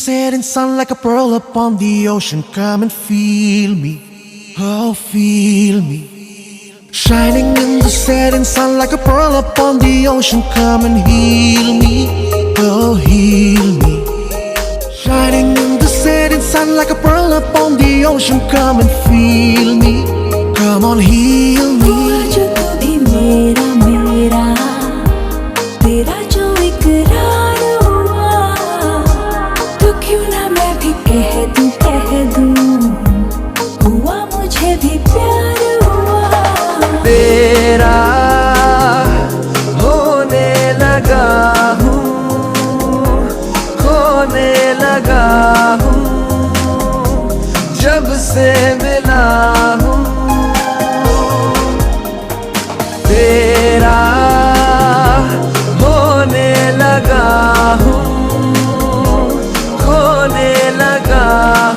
setting sun like a pearl upon the ocean. Come and feel me, oh feel me. Shining in the setting sun like a pearl upon the ocean. Come and heal me, oh heal me. Shining in the setting sun like a pearl upon the ocean. Come and feel me, come on heal me. जो तू भी मेरा मेरा तेरा जो इकरार हुआ, तो क्यों ना मैं भी कह दूं हुआ मुझे भी प्यार हुआ। तेरा होने लगा हूँ, खोने लगा हूँ, जब से मिला हूँ। तेरा होने लगा हूँ, खोने लगा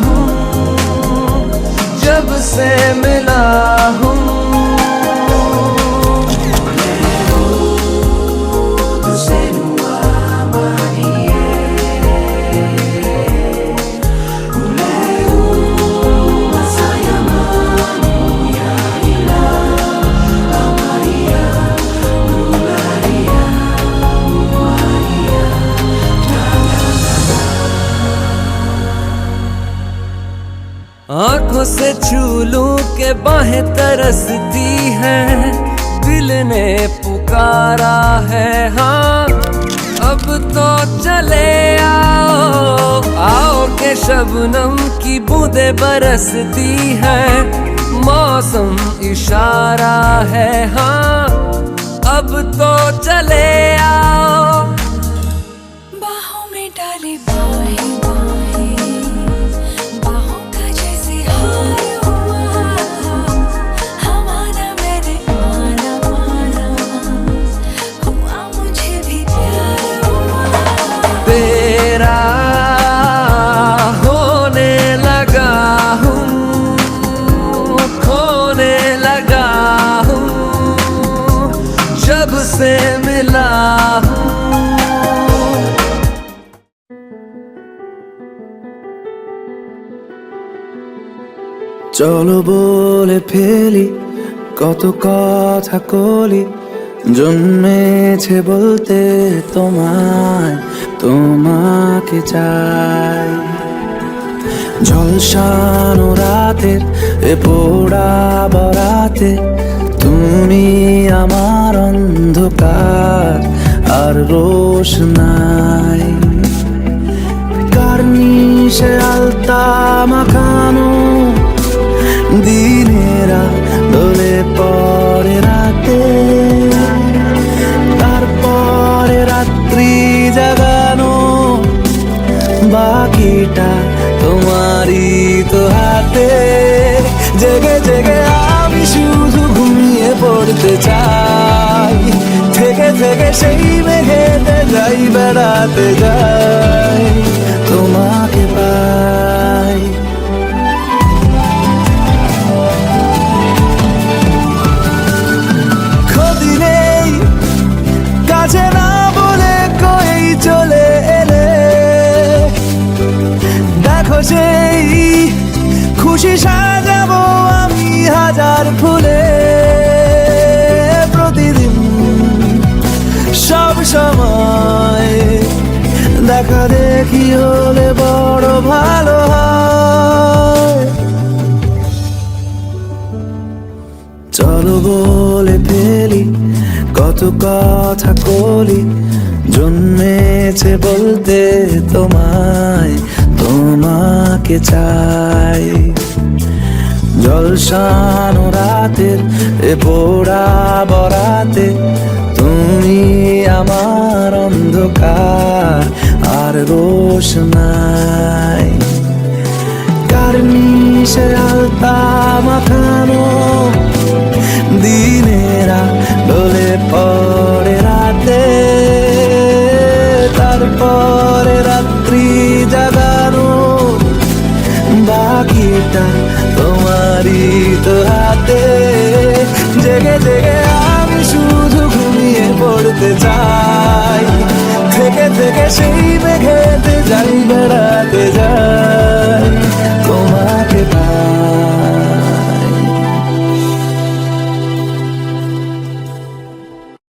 हूँ, जब से मिला हूँ। आंखों से छू लूं के बाहें तरसती हैं, दिल ने पुकारा है हाँ। अब तो चले आओ आओ के शबनम की बूंदें बरसती हैं, मौसम इशारा है हाँ। अब तो चले आओ। बाहों में डाले बाहें बाहें, बाहों का जैसे हार हुआ, हमारा मैंने माना माना, हुआ मुझे भी प्यार हुआ। तेरा होने लगा हूँ, खोने लगा हूँ, जब से मिला हूँ। চলো বলে ফেলি কত কথা কলি, জন্মেছে বলতে তোমায় তোমাকে চাই। ঝলসানো রাতের এ পোড়া বরাতে তুমি আমার অন্ধকার আর রোশনাই। কার্নিশে আলতা মাখানো দিনেরা দোলে পরে রাতে, তারপরে রাত্রি জাগানো বাকিটা তোমারই তো হাতে। জেগে জেগে আমি শুধু ঘুমিয়ে পড়তে চাই, থেকে থেকে সেই মেঘেতে যাই বেড়াতে যাই, তোমাকে পাই। ক্ষতি নেই কাছে না বলে কই চলে এলে, দেখো সেই খুশি সাজাবো আমি হাজার ফুলে। প্রতিদিন সব সময় দেখা দেখি হলে বড় ভালো হয়। চলো বলে ফেলি কত কথা কলি, জন্মেছে বলতে তোমায় তোমাকে চাই। জলসানো রাতের এ পোড়া বরাতে তুমি আমার অন্ধকার আর রোশনাই। কার্নিশে আলতা মাখানো দিনেরা দোলে পরে রাতে, তারপরে রাত্রি জাগানো বাকিটা তোমারই তো হাতে। জেগে জেগে আমি শুধু ঘুমিয়ে পড়তে চাই, থেকে থেকে সেই মেঘেতে যাই বেড়াতে যাই তোমাকে পাই